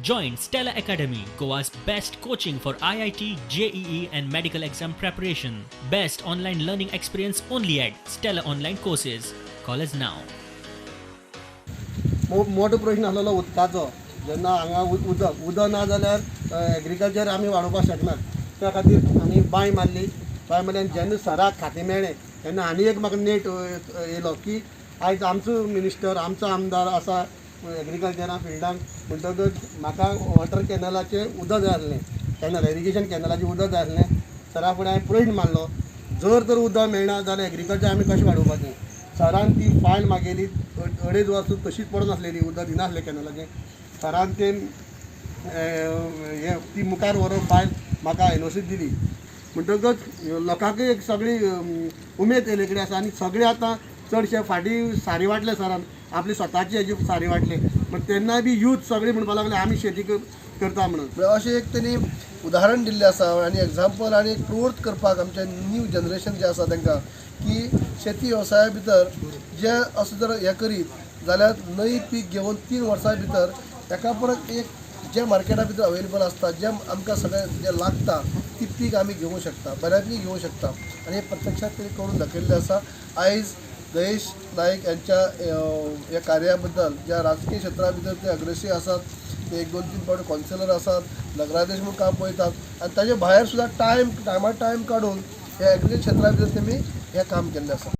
Join Stella Academy, Goa's best coaching for IIT, JEE, and medical exam preparation. Best online learning experience only at Stella Online Courses. Call us now. मोठो प्रश्न आसलो उदकाचो. जेन्ना हांगा उदक ना जाल्यार एग्रीकल्चर आमी वाडोवपाक शकनात. त्या खातीर आमी बांय मारली आनी जेन्ना सराक खातें मेळ्ळें तेन्ना आनी एक म्हाका नेट येयलो की आयज आमचो मिनिस्टर आमचो आमदार आसा एग्रीकल्चरा फिल्डाक म्हणटकच म्हाका वॉटर कॅनलाचें उदक जाय आसलें. कॅनल इरिगेशन कॅनलाचें उदक जाय आसलें. सरा फुडें हांवें प्रश्न मारलो जर तर उदक मेळना जाल्यार एग्रीकल्चर आमी कशें वाडोवपाचें. सरान ती फायल मागयली 2.5 वर्सां तशीच पडून आसलेली उदक दिनासलें कॅनलाचें. सरान तें ती मुखार व्हरून फायल म्हाका एनओसी दिली. म्हणटकच लोकांकय एक सगळी उमेद येयले कडेन आसा आनी सगळे आतां चडशे फाटीं सारी वाटले सरान आपली स्वताची हेजी सारी वाटले. पण तेन्नाय बी यूथ सगळी म्हणपाक लागले आमी शेती करता म्हणून. अशें एक तेणी उदाहरण दिल्लें आसा आनी एग्जाम्पल आनी प्रवृत्त करपाक आमचें न्यू जनरेशन जें आसा तांकां की शेती वेवसाया भितर जे असो जर हें करीत जाल्यार नवी पीक घेवन 3 वर्सां भितर एका परत एक जे मार्केटा भितर अवेलेबल आसता जे आमकां सगळें जें लागता ती पीक आमी घेवंक शकता बऱ्यापैकी घेवंक शकता आनी हे प्रत्यक्षात तेणी करून दाखयल्लें आसा. आयज जयेश नायक यांच्या ह्या कार्या बद्दल ज्या राजकीय क्षेत्रा भितर ते अग्रेसीव आसात, ते 1-2-3 फावट कॉन्सिलर आसात, नगराध्यक्ष म्हणून काम पळयतात आनी ताजे भायर सुद्दां टायमार टायम काडून ह्या एग्रीकल्चर क्षेत्रा भितर तेमी हें काम केल्लें आसा.